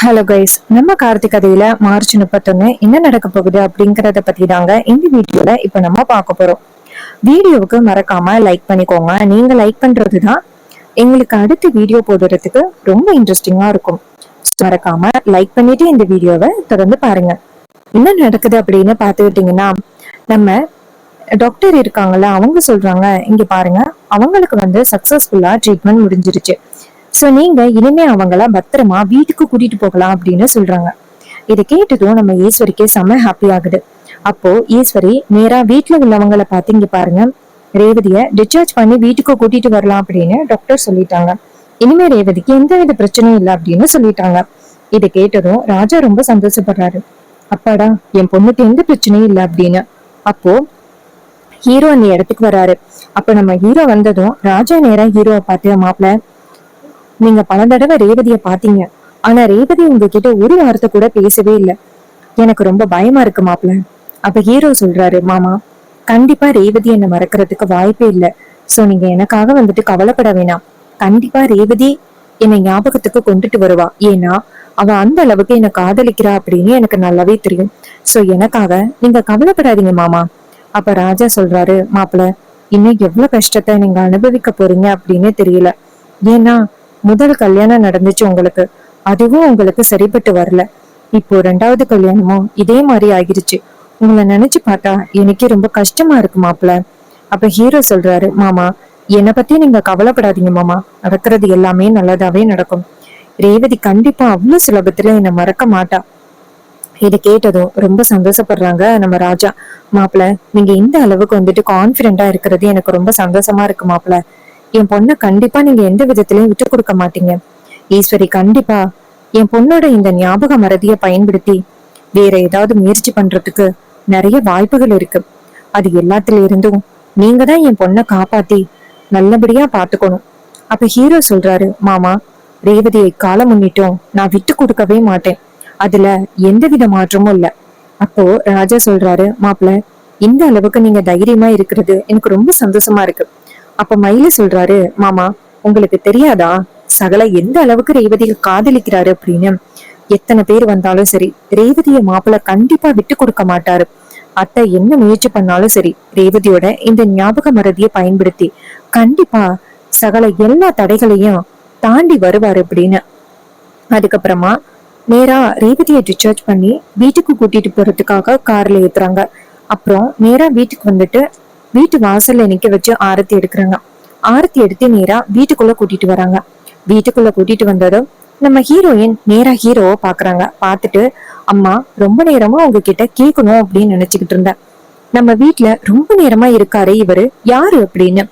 Hello guys, நம்ம கார்த்திக் கதையில March 31 என்ன நடக்க போகுது அப்படிங்கறத பத்தி தாங்க இந்த வீடியோல இப்ப நம்ம பார்க்க போறோம். வீடியோவுக்கு மறக்காம லைக் பண்ணிக்கோங்க. நீங்க லைக் பண்றதுதான் எங்களுக்கு அடுத்த வீடியோ போடுறதுக்கு ரொம்ப இன்ட்ரெஸ்டிங்கா இருக்கும். மறக்காம லைக் பண்ணிட்டு இந்த வீடியோவை தொடர்ந்து பாருங்க. என்ன நடக்குது அப்படின்னு பாத்துக்கிட்டீங்கன்னா, நம்ம டாக்டர் இருக்காங்கல்ல, அவங்க சொல்றாங்க, இங்க பாருங்க, அவங்களுக்கு சக்சஸ்ஃபுல்லா ட்ரீட்மெண்ட் முடிஞ்சிருச்சு. சோ நீங்க இனிமே அவங்கள பத்திரமா வீட்டுக்கு கூட்டிட்டு போகலாம் அப்படின்னு சொல்றாங்க. இதை கேட்டதும் நம்ம ஈஸ்வரிக்கு செம்ம ஹாப்பி ஆகுது. அப்போ ஈஸ்வரி நேரா வீட்டுல உள்ளவங்களை பார்த்து, இங்க பாருங்க, ரேவதிய டிஸ்சார்ஜ் பண்ணி வீட்டுக்கு கூட்டிட்டு வரலாம் அப்படின்னு டாக்டர் சொல்லிட்டாங்க. இனிமே ரேவதிக்கு எந்தவித பிரச்சனையும் இல்லை அப்படின்னு சொல்லிட்டாங்க. இதை கேட்டதும் ராஜா ரொம்ப சந்தோஷப்படுறாரு. அப்பாடா, என் பொண்ணுக்கு எந்த பிரச்சனையும் இல்லை அப்படின்னு. அப்போ ஹீரோ அந்த இடத்துக்கு வராரு. அப்ப நம்ம ஹீரோ வந்ததும் ராஜா நேரா ஹீரோவை பார்த்து, மாப்பிள்ள, நீங்க பல தடவை ரேவதிய பாத்தீங்க, ஆனா ரேவதி உங்ககிட்ட ஒரு வார்த்தை கூட பேசவே இல்லை. எனக்கு ரொம்ப பயமா இருக்கு மாப்பிள்ள. அப்ப ஹீரோ சொல்றாரு, மாமா, கண்டிப்பா ரேவதி என்ன மறக்கிறதுக்கு வாய்ப்பே இல்லை. சோ நீங்க எனக்காக கவலைப்பட வேணாம். கண்டிப்பா ரேவதி என்னை ஞாபகத்துக்கு கொண்டுட்டு வருவா. ஏன்னா அவ அந்த அளவுக்கு என்ன காதலிக்கிறா அப்படின்னு எனக்கு நல்லாவே தெரியும். சோ எனக்காக நீங்க கவலைப்படாதீங்க மாமா. அப்ப ராஜா சொல்றாரு, மாப்பிள்ள, இன்னும் எவ்வளவு கஷ்டத்தை நீங்க அனுபவிக்க போறீங்க அப்படின்னு தெரியல. ஏன்னா முதல் கல்யாணம் நடந்துச்சு உங்களுக்கு, அதுவும் உங்களுக்கு சரிப்பட்டு வரல. இப்போ ரெண்டாவது கல்யாணமும் இதே மாதிரி ஆகிருச்சு. உங்களை நினைச்சு பார்த்தா எனக்கே ரொம்ப கஷ்டமா இருக்கு மாப்பிள்ள. அப்ப ஹீரோ சொல்றாரு, மாமா, என்னை பத்தி நீங்க கவலைப்படாதீங்க மாமா. நடக்கிறது எல்லாமே நல்லதாவே நடக்கும். ரேவதி கண்டிப்பா அவ்வளவு சுலபத்துல என்னை மறக்க மாட்டா. இதை கேட்டதும் ரொம்ப சந்தோஷப்படுறாங்க நம்ம ராஜா. மாப்பிள்ள, நீங்க இந்த அளவுக்கு கான்பிடென்டா இருக்கிறது எனக்கு ரொம்ப சந்தோஷமா இருக்கு மாப்பிள்ள. என் பொண்ணை கண்டிப்பா நீங்க எந்த விதத்திலயும் விட்டு கொடுக்க மாட்டீங்க. ஈஸ்வரி கண்டிப்பா என் பொண்ணோட இந்த ஞாபக மறதியை பயன்படுத்தி வேற ஏதாவது முயற்சி பண்றதுக்கு நிறைய வாய்ப்புகள் இருக்கு. அது எல்லாத்துல இருந்தும் நீங்க தான் என் பொண்ணை காப்பாத்தி நல்லபடியா பாத்துக்கணும். அப்ப ஹீரோ சொல்றாரு, மாமா, ரேவதியை காலம் முன்னிட்டும் நான் விட்டு கொடுக்கவே மாட்டேன். அதுல எந்தவித மாற்றமும் இல்ல. அப்போ ராஜா சொல்றாரு, மாப்பிள்ள, இந்த அளவுக்கு நீங்க தைரியமா இருக்கிறது எனக்கு ரொம்ப சந்தோஷமா இருக்கு. அப்ப மயில சொல்றாரு, மாமா, உங்களுக்கு தெரியாதா சகல எந்த அளவுக்கு ரேவதியை காதலிக்கிறாரு அப்படின்னு. எத்தனை பேர் வந்தாலும் சரி, ரேவதிய மாப்பிள்ள கண்டிப்பா விட்டு கொடுக்க மாட்டாரு. அத்தை என்ன முயற்சி பண்ணாலும் சரி, ரேவதியோட இந்த ஞாபக மறதியை பயன்படுத்தி கண்டிப்பா சகல எல்லா தடைகளையும் தாண்டி வருவாரு அப்படின்னு. அதுக்கப்புறமா நேரா ரேவதியை டிஸ்சார்ஜ் பண்ணி வீட்டுக்கு கூட்டிட்டு போறதுக்காக கார்ல ஏத்துறாங்க. அப்புறம் நேரா வீட்டுக்கு வீட்டு வாசல்ல நிக்க வச்சு ஆரத்தி எடுக்கிறாங்க. ஆரத்தி எடுத்து நேரா வீட்டுக்குள்ள கூட்டிட்டு வராங்க. வீட்டுக்குள்ள கூட்டிட்டு வந்ததும் நம்ம ஹீரோயின் நேரா ஹீரோவை பாக்குறாங்க. பாத்துட்டு, அம்மா, ரொம்ப நேரமா உங்ககிட்ட கேட்கணும் அப்படின்னு நினைச்சுக்கிட்டு இருந்தேன். நம்ம வீட்டுல ரொம்ப நேரமா இருக்காரு இவரு யாரு அப்படின்னு.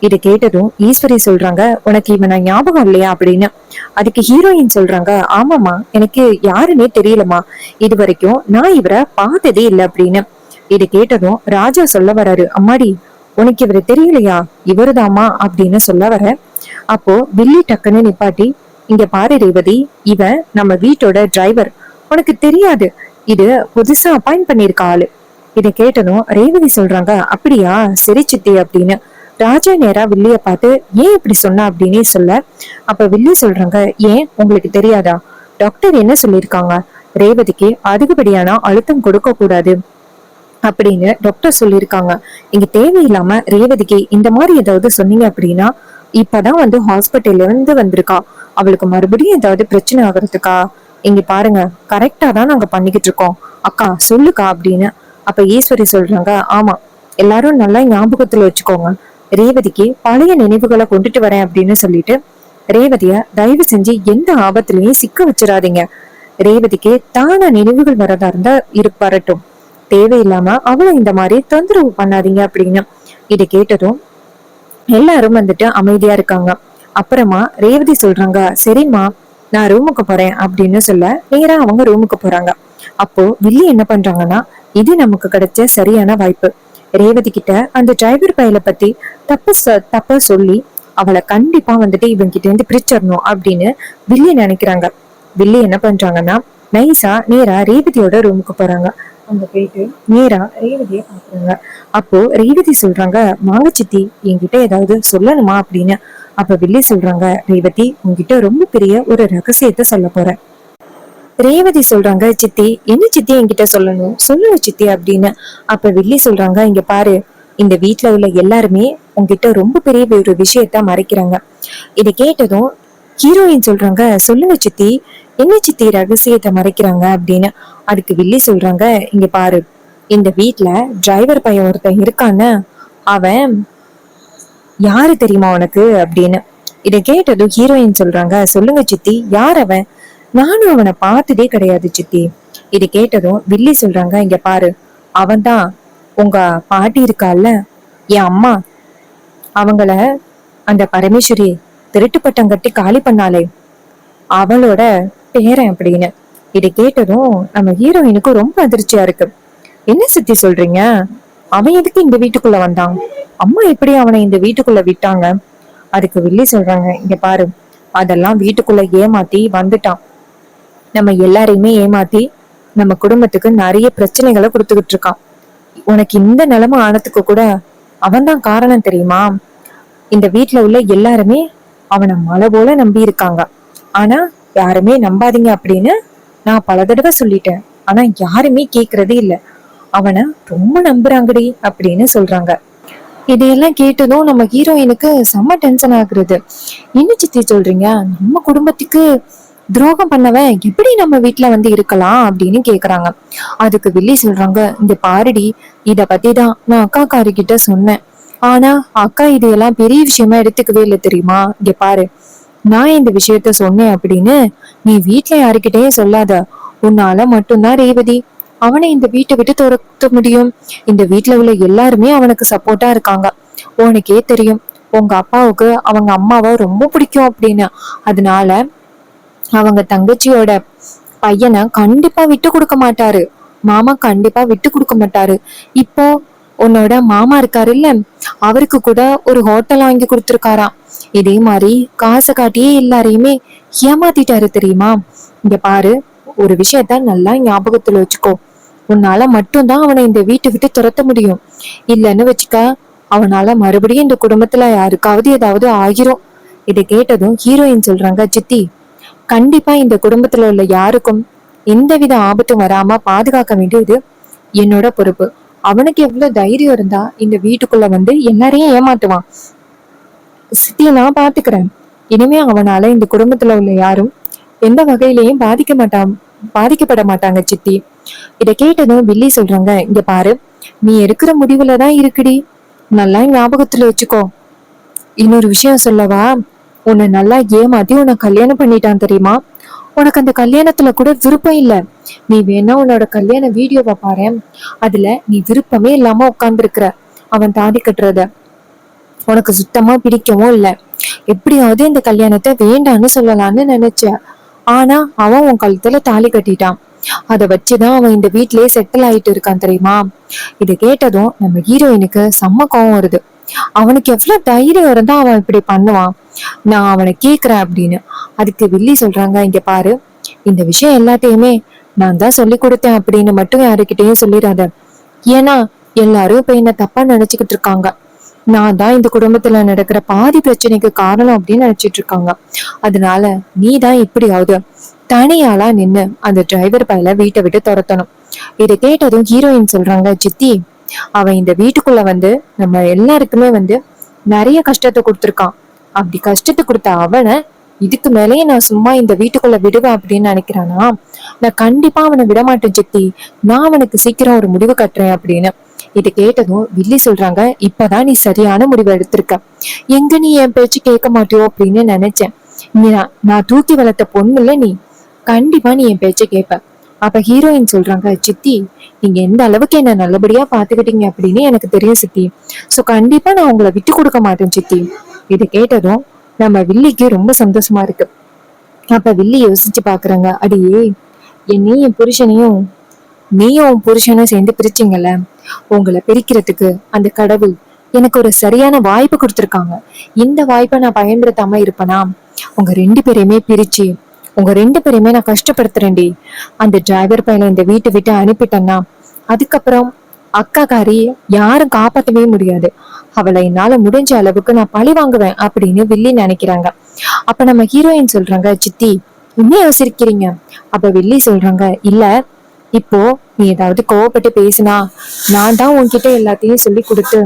இதை கேட்டதும் ஈஸ்வரி சொல்றாங்க, உனக்கு இவனை ஞாபகம் இல்லையா அப்படின்னு. அதுக்கு ஹீரோயின் சொல்றாங்க, ஆமாமா, எனக்கு யாருன்னே தெரியலமா, இது வரைக்கும் நான் இவரை பார்த்ததே இல்லை அப்படின்னு. இது கேட்டதும் ராஜா சொல்ல வராரு, அம்மாடி, உனக்கு இவரு தெரியலையா, இவருதாமா அப்படின்னு சொல்ல வர. அப்போ வில்லி டக்குன்னு நிப்பாட்டி, இங்க பாரு ரேவதி, இவன் நம்ம வீட்டோட டிரைவர், உனக்கு தெரியாது, இது புதுசா அப்பாயிண்ட் பண்ணிருக்க ஆளு. இதை கேட்டதும் ரேவதி சொல்றாங்க, அப்படியா, சரி சித்தி அப்படின்னு. ராஜா நேரா வில்லிய பார்த்து, ஏன் இப்படி சொன்ன அப்படின்னு சொல்ல. அப்ப வில்லி சொல்றாங்க, ஏன் உங்களுக்கு தெரியாதா, டாக்டர் என்ன சொல்லியிருக்காங்க, ரேவதிக்கு அதிகப்படியான அழுத்தம் கொடுக்க கூடாது அப்படின்னு டாக்டர் சொல்லியிருக்காங்க. இங்க தேவையில்லாம ரேவதிக்கு இந்த மாதிரி ஏதாவது சொன்னீங்க அப்படின்னா, இப்பதான் ஹாஸ்பிட்டல்ல இருந்து வந்திருக்கா, அவளுக்கு மறுபடியும் ஏதாவது பிரச்சனை ஆகுறதுக்கா. இங்க பாருங்க, கரெக்டா தான் நாங்க பண்ணிக்கிட்டு இருக்கோம், அக்கா சொல்லுக்கா அப்படின்னு. அப்ப ஈஸ்வரி சொல்றாங்க, ஆமா, எல்லாரும் நல்லா ஞாபகத்துல வச்சுக்கோங்க, ரேவதிக்கு பழைய நினைவுகளை கொண்டுட்டு வரேன் அப்படின்னு சொல்லிட்டு, ரேவதிய தயவு செஞ்சு எந்த ஆபத்திலையும் சிக்க வச்சிடாதீங்க. ரேவதிக்கு தானா நினைவுகள் வரதா இருந்தா வரட்டும், தேவையில்லாம அவளை இந்த மாதிரி தொந்தரவு பண்ணாதீங்க அப்படின்னு. இதை கேட்டதும் எல்லாரும் அமைதியா இருக்காங்க. அப்புறமா ரேவதி சொல்றாங்க, சரிம்மா, நான் ரூமுக்கு போறேன் அப்படின்னு சொல்ல நேரா அவங்க ரூமுக்கு போறாங்க. அப்போ வில்லி என்ன பண்றாங்கன்னா, இது நமக்கு கிடைச்ச சரியான வாய்ப்பு, ரேவதி கிட்ட அந்த டிரைவர் பையலை பத்தி தப்ப சொல்லி அவளை கண்டிப்பா இவங்க கிட்ட இருந்து பிரிச்சிடணும் அப்படின்னு வில்லி நினைக்கிறாங்க. வில்லி என்ன பண்றாங்கன்னா, நைஸா நேரா ரேவதியோட ரூமுக்கு போறாங்க. அங்க போயிட்டு நேரா ரேவதிய பாக்குறாங்க. அப்போ ரேவதி சொல்றாங்க, வாங்க சித்தி, என்கிட்ட ஏதாவது சொல்லணுமா அப்படின்னு. அப்ப வில்லி சொல்றாங்க, ரேவதி, உங்ககிட்ட ரொம்ப பெரிய ஒரு ரகசியத்தை சொல்ல போறேன். ரேவதி சொல்றாங்க, சித்தி என்ன சித்தி என்கிட்ட சொல்லணும் சொல்லணும் சித்தி அப்படின்னு. அப்ப வில்லி சொல்றாங்க, இங்க பாரு, இந்த வீட்டுல உள்ள எல்லாருமே உங்ககிட்ட ரொம்ப பெரிய ஒரு விஷயத்த மறைக்கிறாங்க. இதை கேட்டதும் ஹீரோயின் சொல்றாங்க, சொல்லுங்க சித்தி, என்ன சித்தி ரகசியத்தை மறைக்கிறாங்க அப்படின்னு. அதுக்கு வில்லி சொல்றாங்க, இங்க பாரு, இந்த வீட்டுல டிரைவர் பையன் ஒருத்தன் இருக்கான்னு, அவன் யாரு தெரியுமா உனக்கு அப்படின்னு. இதை கேட்டதும் ஹீரோயின் சொல்றாங்க, சொல்லுங்க சித்தி, யார் அவன்? நானும் அவனை பார்த்ததே கிடையாது சித்தி. இதை கேட்டதும் வில்லி சொல்றாங்க, இங்க பாரு, அவன்தான் உங்க பாட்டி இருக்கால, என் அம்மா, அவங்கள அந்த பரமேஸ்வரி திருட்டு பட்டம் கட்டி காலி பண்ணாலே அவளோட பேரன் அப்படின்னு. இதை கேட்டதும் நம்ம ஹீரோயினுக்கு ரொம்ப அதிர்ச்சியா இருக்கு. என்ன சித்தி சொல்றீங்க? அவன் எதுக்கு இந்த வீட்டுக்குள்ள வந்தான்? அம்மா எப்படி அவனை இந்த வீட்டுக்குள்ள விட்டாங்க? அதுக்கு வில்லி சொல்றாங்க, இங்க பாரு, அதெல்லாம் வீட்டுக்குள்ள ஏமாத்தி வந்துட்டான். நம்ம எல்லாரையுமே ஏமாத்தி நம்ம குடும்பத்துக்கு நிறைய பிரச்சனைகளை கொடுத்துக்கிட்டு இருக்கான். உனக்கு இந்த நிலைமை ஆனதுக்கு கூட அவன்தான் காரணம் தெரியுமா? இந்த வீட்டுல உள்ள எல்லாருமே அவனை மலை போல நம்பி இருக்காங்க. ஆனா யாருமே நம்பாதீங்க அப்படின்னு நான் பல தடவை சொல்லிட்டேன். ஆனா யாருமே கேக்குறதே இல்ல. அவனை ரொம்ப நம்புறாங்கடி அப்படின்னு சொல்றாங்க. இதையெல்லாம் கேட்டதும் நம்ம ஹீரோயினுக்கு செம்ம டென்ஷன் ஆகுறது. என்ன சித்தி சொல்றீங்க? நம்ம குடும்பத்துக்கு துரோகம் பண்ணவன் எப்படி நம்ம வீட்டுல வந்து இருக்கலாம் அப்படின்னு கேக்குறாங்க. அதுக்கு வில்லி சொல்றாங்க, இந்த பாருடி, இத பத்தி தான் நான் அக்காக்காரி கிட்ட சொன்னேன். ஆனா அக்கா இதையெல்லாம் பெரிய விஷயமா எடுத்துக்கவே இல்லை தெரியுமா? இங்க பாரு, நான் இந்த விஷயத்த சொன்னேன் அப்படின்னு நீ வீட்டுல யாருக்கிட்டையும் சொல்லாத. உன்னால மட்டும்தான் ரேவதி அவனை இந்த வீட்டை விட்டு துரத்த முடியும். இந்த வீட்டுல உள்ள எல்லாருமே அவனுக்கு சப்போர்ட்டா இருக்காங்க. உனக்கே தெரியும், உங்க அப்பாவுக்கு அவங்க அம்மாவை ரொம்ப பிடிக்கும் அப்படின்னு. அதனால அவங்க தங்கச்சியோட பையனை கண்டிப்பா விட்டு கொடுக்க மாட்டாரு. மாமா கண்டிப்பா விட்டு கொடுக்க மாட்டாரு. இப்போ உன்னோட மாமா இருக்காரு இல்ல, அவருக்கு கூட ஒரு ஹோட்டல் வாங்கி கொடுத்துருக்காராம். இதே மாதிரி காசை காட்டியே எல்லாரையுமே ஏமாத்திட்டாரு தெரியுமா? இங்க பாரு, ஒரு விஷயத்த நல்லா ஞாபகத்துல வச்சுக்கோ. உன்னால மட்டும்தான் அவனை இந்த வீட்டை விட்டு துரத்த முடியும். இல்லைன்னு வச்சுக்க, அவனால மறுபடியும் இந்த குடும்பத்துல யாருக்காவது ஏதாவது ஆகிரும். இதை கேட்டதும் ஹீரோயின் சொல்றாங்க, சித்தி, கண்டிப்பா இந்த குடும்பத்துல உள்ள யாருக்கும் எந்தவித ஆபத்தும் வராம பாதுகாக்க வேண்டியது என்னோட பொறுப்பு. அவனுக்கு எவ்வளவு தைரியம் இருந்தா இந்த வீட்டுக்குள்ள வந்து எல்லாரையும் ஏமாத்துவான். சித்தி, நான் பாத்துக்கிறேன். இனிமே அவனால இந்த குடும்பத்துல உள்ள யாரும் எந்த வகையிலையும் பாதிக்கப்பட மாட்டாங்க சித்தி. இத கேட்டதும் வில்லி சொல்றாங்க, இங்க பாரு, நீ எடுக்கிற முடிவுலதான் இருக்குடி, நல்லா ஞாபகத்துல வச்சுக்கோ. இன்னொரு விஷயம் சொல்லவா? உன்னை நல்லா ஏமாத்தி உன்னை கல்யாணம் பண்ணிட்டான் தெரியுமா? உனக்கு அந்த கல்யாணத்துல கூட விருப்பம் இல்ல. நீ வேணா உன்னோட கல்யாண வீடியோவை பாரு. அதுல நீ விருப்பமே இல்லாம உட்கார்ந்துருக்கிற. அவன் தாலி கட்டுறத உனக்கு சுத்தமா பிடிக்கவும் இல்ல. எப்படியாவது இந்த கல்யாணத்தை வேண்டான்னு சொல்லலாம்னு நினைச்ச. ஆனா அவன் உன் கழுத்துல தாலி கட்டிட்டான். அதை வச்சுதான் அவன் இந்த வீட்லயே செட்டில் ஆயிட்டு இருக்கான் தெரியுமா? இதை கேட்டதும் நம்ம ஹீரோயினுக்கு செம்ம கோவம் வருது. அவனுக்கு எவ்வளவு தைரியம் இருந்தா அவன் இப்படி பண்ணுவான்? நான் அவனை கேக்குறேன் அப்படின்னு. அதுக்கு வில்லி சொல்றாங்க, இங்க பாரு, இந்த விஷயம் எல்லாத்தையுமே நான் தான் சொல்லி கொடுத்தேன் அப்படின்னு மட்டும் யாருக்கிட்டையும் சொல்லிடாத. ஏன்னா எல்லாரும் இப்ப என்ன தப்பா நினைச்சுக்கிட்டு இருக்காங்க. நான் தான் இந்த குடும்பத்துல நடக்கிற பாதி பிரச்சனைக்கு காரணம் அப்படின்னு நினைச்சிட்டு இருக்காங்க. அதனால நீ தான் இப்படியாவது தனியாளா நின்னு அந்த டிரைவர் பையல வீட்டை விட்டு துரத்தணும். இதை கேட்டதும் ஹீரோயின் சொல்றாங்க, சித்தி, அவன் இந்த வீட்டுக்குள்ள வந்து நம்ம எல்லாருக்குமே வந்து நிறைய கஷ்டத்தை கொடுத்துருக்கான். அப்படி கஷ்டத்தை கொடுத்த அவனை இதுக்கு மேலேயே நான் சும்மா இந்த வீட்டுக்குள்ள விடுவேன் அப்படின்னு நினைக்கிறானா? நான் கண்டிப்பா அவனை விடமாட்டேன் சித்தி. நான் அவனுக்கு சீக்கிரம் ஒரு முடிவு கட்டுறேன் அப்படின்னு. இதை கேட்டதும் வில்லி சொல்றாங்க, இப்பதான் நீ சரியான முடிவு எடுத்திருக்க. எங்க நீ என் பேச்சு கேட்க மாட்டியோ அப்படின்னு நினைச்சேன். நான் தூக்கி வளர்த்த பொண்ணுல நீ, கண்டிப்பா நீ என் பேச்ச கேட்ப. அப்ப ஹீரோயின் சொல்றாங்க, சித்தி, நீங்க எந்த அளவுக்கு என்ன நல்லபடியா பாத்துக்கிட்டீங்க அப்படின்னு எனக்கு தெரியும் சித்தி. சோ கண்டிப்பா நான் உங்களை விட்டு கொடுக்க மாட்டேன் சித்தி. இதை கேட்டதும் நம்ம வில்லிக்கு ரொம்ப சந்தோஷமா இருக்கு. அப்ப வில்லி யோசிச்சு பாக்குறாங்க, அடியே, என்னையும் என் புருஷனையும் நீயும் உன் புருஷனும் சேர்ந்து பிரிச்சிங்கல்ல, உங்களை பிரிக்கிறதுக்கு அந்த கடவுள் எனக்கு ஒரு சரியான வாய்ப்பு கொடுத்துருக்காங்க. இந்த வாய்ப்பை நான் பயன்படுத்தாம இருப்பேனா? உங்க ரெண்டு பேரையுமே பிரிச்சு உங்க ரெண்டு பேரையுமே நான் கஷ்டப்படுத்துறேன்டி. அந்த டிரைவர் பையனை இந்த வீட்டை விட்டு அனுப்பிட்டேன்னா அதுக்கப்புறம் அக்காக்காரி யாரும் காப்பாற்றவே முடியாது. அவளை என்னால முடிஞ்ச அளவுக்கு நான் பழி வாங்குவேன் அப்படின்னு வில்லி நினைக்கிறாங்க. அப்ப நம்ம ஹீரோயின் சொல்றாங்க, சித்தி, என்ன யோசிக்கிறீங்க? அப்ப வில்லி சொல்றாங்க, இல்ல இப்போ நீ ஏதாவது கோவப்பட்டு பேசினா நான் தான் உன்கிட்ட எல்லாத்தையும் சொல்லி கொடுத்து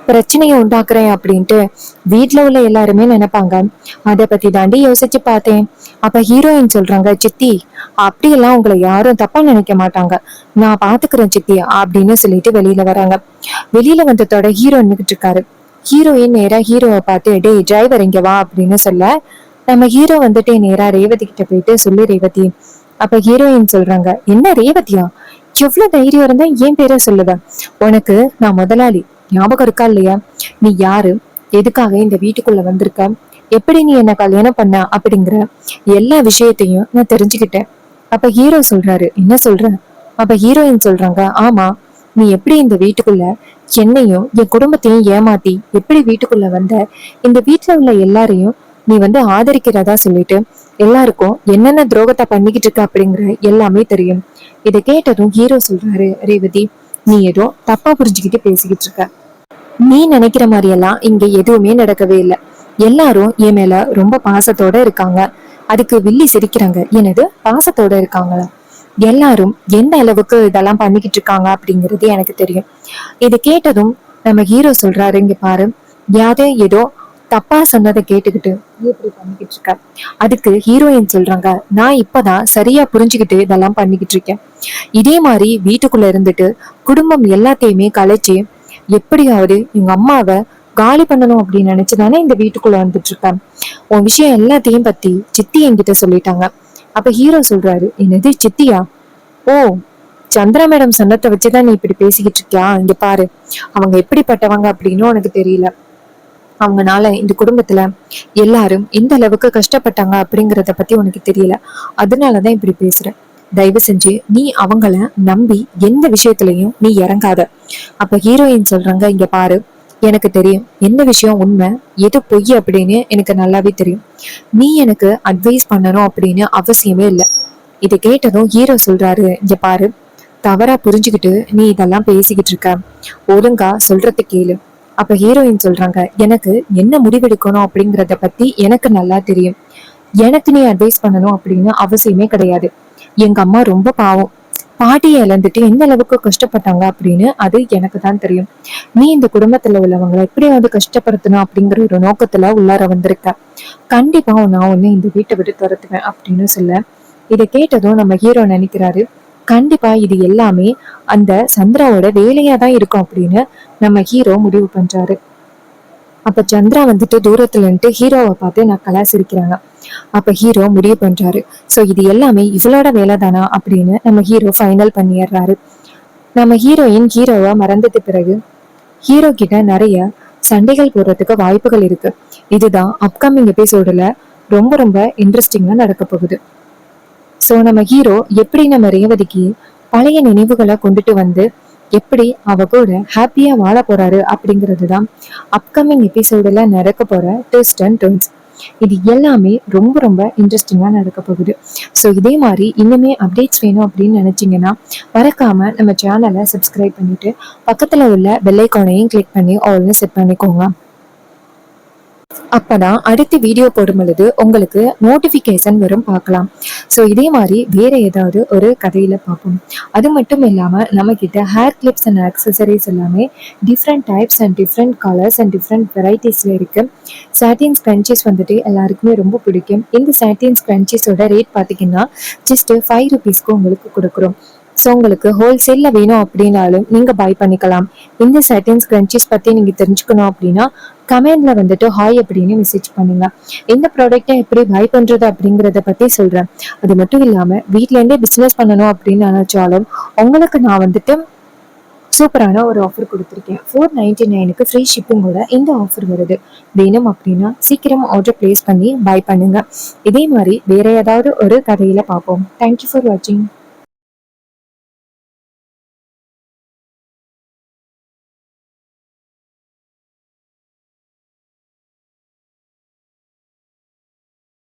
பிரச்சனையை உண்டாக்குறேன் அப்படின்ட்டு வீட்டுல உள்ள எல்லாருமே நினைப்பாங்க. அதை பத்தி தாண்டி யோசிச்சு பார்த்தேன். அப்ப ஹீரோயின் சொல்றாங்க, சித்தி அப்படியெல்லாம் உங்களை யாரும் தப்பா நினைக்க மாட்டாங்க, நான் பாத்துக்கிறேன் சித்தி அப்படின்னு சொல்லிட்டு வெளியில வராங்க. வெளியில வந்ததோட ஹீரோ நின்றுட்டு இருக்காரு. ஹீரோயின் நேரா ஹீரோவை பார்த்து, டேய் டிரைவர் இங்க வா அப்படின்னு சொல்ல, நம்ம ஹீரோ வந்துட்டு நேரா ரேவதி கிட்ட போயிட்டு சொல்லு ரேவதி. அப்ப ஹீரோயின் சொல்றாங்க, என்ன ரேவதியா, எவ்வளவு தைரியம் இருந்தா என் பேரை சொல்லுவேன், உனக்கு நான் முதலாளி ஞாபகம் இருக்கா இல்லையா, நீ யாரு, எதுக்காக இந்த வீட்டுக்குள்ள வந்திருக்க, எப்படி நீ என்ன கல்யாணம் பண்ண அப்படிங்கிற எல்லா விஷயத்தையும் நான் தெரிஞ்சுக்கிட்டேன். அப்ப ஹீரோ சொல்றாரு, என்ன சொல்ற? அப்ப ஹீரோயின் சொல்றாங்க, ஆமா, நீ எப்படி இந்த வீட்டுக்குள்ள என்னையும் என் குடும்பத்தையும் ஏமாத்தி எப்படி வீட்டுக்குள்ள வந்த, இந்த வீட்டுல உள்ள எல்லாரையும் நீ ஆதரிக்கிறதா சொல்லிட்டு எல்லாருக்கும் என்னென்ன துரோகத்தை பண்ணிக்கிட்டு இருக்க அப்படிங்கிற எல்லாமே தெரியும். இதை கேட்டதும் ஹீரோ சொல்றாரு, ரேவதி நீ ஏதோ தப்பா புரிஞ்சுக்கிட்டு பேசிக்கிட்டு இருக்க, நீ நினைக்கிற மாதிரி எல்லாம் இங்க எதுவுமே நடக்கவே இல்லை, எல்லாரும் என் மேல ரொம்ப பாசத்தோட இருக்காங்க. அதுக்கு வில்லி சிரிக்கிறாங்க, எனது பாசத்தோட இருக்காங்களா, எல்லாரும் எந்த அளவுக்கு இதெல்லாம் பண்ணிக்கிட்டு இருக்காங்க அப்படிங்கிறது எனக்கு தெரியும். இது கேட்டதும் நம்ம ஹீரோ சொல்றாரு, இங்க பாரு, யாரோ ஏதோ தப்பா சொன்னதை கேட்டுக்கிட்டு இப்படி பண்ணிக்கிட்டு இருக்க. அதுக்கு ஹீரோயின் சொல்றாங்க, நான் இப்பதான் சரியா புரிஞ்சுக்கிட்டு இதெல்லாம் பண்ணிக்கிட்டு இருக்கேன். இதே மாதிரி வீட்டுக்குள்ள இருந்துட்டு குடும்பம் எல்லாத்தையுமே கலைச்சு எப்படியாவது எங்க அம்மாவை காலி பண்ணணும் அப்படின்னு நினைச்சுதானே இந்த வீட்டுக்குள்ள வந்துட்டு இருக்கேன். உன் விஷயம் எல்லாத்தையும் பத்தி சித்தி என்கிட்ட சொல்லிட்டாங்க. அப்ப ஹீரோ சொல்றாரு, என்னது சித்தியா? ஓ, சந்திரா மேடம் சொன்னதை வச்சுதான் நீ இப்படி பேசிக்கிட்டு இருக்கியா? இங்க பாரு, அவங்க எப்படிப்பட்டவங்க அப்படின்னு உனக்கு தெரியல. அவங்கனால இந்த குடும்பத்துல எல்லாரும் எந்த அளவுக்கு கஷ்டப்பட்டாங்க அப்படிங்கறத பத்தி உனக்கு தெரியல. அதனாலதான் இப்படி பேசுற. தயவு செஞ்சு நீ அவங்கள நம்பி எந்த விஷயத்திலையும் நீ இறங்காத. அப்ப ஹீரோயின் சொல்றாங்க, இங்க பாரு, எனக்கு தெரியும் எந்த விஷயம் உண்மை எது பொய் அப்படின்னு எனக்கு நல்லாவே தெரியும். நீ எனக்கு அட்வைஸ் பண்ணணும் அப்படின்னு அவசியமே இல்லை. இதை கேட்டதும் ஹீரோ சொல்றாரு, இங்க பாரு, தவறா புரிஞ்சுக்கிட்டு நீ இதெல்லாம் பேசிக்கிட்டு இருக்க, ஒழுங்கா சொல்றது கேளு. அப்ப ஹீரோயின் சொல்றாங்க, எனக்கு என்ன முடிவெடுக்கணும் அப்படிங்கறத பத்தி எனக்கு நல்லா தெரியும், எனக்கு நீ அட்வைஸ் பண்ணணும் அப்படின்னு அவசியமே கிடையாது. எங்க அம்மா ரொம்ப பாவம், பாட்டியை இழந்துட்டு எந்த அளவுக்கு கஷ்டப்பட்டாங்க அப்படின்னு அது எனக்கு தான் தெரியும். நீ இந்த குடும்பத்துல உள்ளவங்களை எப்படியாவது கஷ்டப்படுத்தணும் அப்படிங்கிற ஒரு நோக்கத்துல உள்ளார வந்திருக்க. கண்டிப்பா நான் உன்னை இந்த வீட்டை விட்டு துரத்துவேன் அப்படின்னு சொல்ல, இதை கேட்டதும் நம்ம ஹீரோ நினைக்கிறாரு, கண்டிப்பா இது எல்லாமே அந்த சந்திராவோட வேலையா தான் இருக்கும் அப்படின்னு நம்ம ஹீரோ முடிவு பண்றாரு. அப்ப சந்திரா தூரத்துல இருந்து ஹீரோவை பார்த்து நான் கலாசிரிக்கிறாங்க. அப்ப ஹீரோ முடிவு பண்றாரு, சோ இது எல்லாமே இவளோட வேலை தானா அப்படின்னு நம்ம ஹீரோ ஃபைனல் பண்ணிடுறாரு. நம்ம ஹீரோயின் ஹீரோவை மறந்தது பிறகு ஹீரோ கிட்ட நிறைய சண்டைகள் போடுறதுக்கு வாய்ப்புகள் இருக்கு. இதுதான் அப்கமிங் எபிசோடுல ரொம்ப ரொம்ப இன்ட்ரெஸ்டிங்கா நடக்க போகுது. சோ நம்ம ஹீரோ எப்படி நம்ம ரேவதிக்கு பழைய நினைவுகளை கொண்டுட்டு எப்படி அவ கூட ஹாப்பியா வாழ போறாரு அப்படிங்கிறது தான் அப்கமிங் எபிசோடுல நடக்க போற ட்விஸ்ட் அண்ட் டர்ன்ஸ். இது எல்லாமே ரொம்ப ரொம்ப இன்ட்ரெஸ்டிங்கா நடக்க போகுது. ஸோ இதே மாதிரி இன்னுமே அப்டேட்ஸ் வேணும் அப்படின்னு நினைச்சீங்கன்னா மறக்காம நம்ம சேனலை சப்ஸ்கிரைப் பண்ணிட்டு பக்கத்துல உள்ள பெல் ஐகானையும் கிளிக் பண்ணி ஆல்னு செட் பண்ணிக்கோங்க. அப்பதான் அடுத்த வீடியோ போடும் பொழுது உங்களுக்கு நோட்டிபிகேஷன் வரும், பார்க்கலாம். ஸோ இதே மாதிரி வேற ஏதாவது ஒரு கதையில பார்ப்போம். அது மட்டும் இல்லாம நம்ம கிட்ட ஹேர் கிளிப்ஸ் அண்ட் ஆக்சசரிஸ் எல்லாமே different types and different colours and different வெரைட்டிஸ்ல இருக்கு. சாட்டின் ஸ்க்ரன்ச்சீஸ் எல்லாருக்குமே ரொம்ப பிடிக்கும். இந்த சாட்டின் ஸ்க்ரன்ச்சீஸோட ரேட் பார்த்தீங்கன்னா ஜஸ்ட் 5 rupeesக்கு உங்களுக்கு கொடுக்குறோம். ஸோ உங்களுக்கு ஹோல்சேல்ல வேணும் அப்படின்னாலும் நீங்க பை பண்ணிக்கலாம். இந்த சாட்டின் ஸ்க்ரன்ச்சீஸ் பத்தி நீங்க தெரிஞ்சுக்கணும் அப்படின்னா கமெண்ட்ல ஹாய் அப்படின்னு மெசேஜ் பண்ணுங்க. இந்த ப்ராடக்ட்டை எப்படி பை பண்றது அப்படிங்கறத பத்தி சொல்றேன். அது மட்டும் இல்லாம வீட்ல இருந்தே பிசினஸ் பண்ணணும் அப்படின்னு நினைச்சாலும் உங்களுக்கு நான் சூப்பரான ஒரு ஆஃபர் கொடுத்துருக்கேன். 499க்கு ஃப்ரீ ஷிப்பிங்கோட இந்த ஆஃபர் வருது. வேணும் அப்படின்னா சீக்கிரம் ஆர்டர் பிளேஸ் பண்ணி பை பண்ணுங்க. இதே மாதிரி வேற ஏதாவது ஒரு கதையில பார்ப்போம். தேங்க்யூ ஃபார் வாட்சிங்.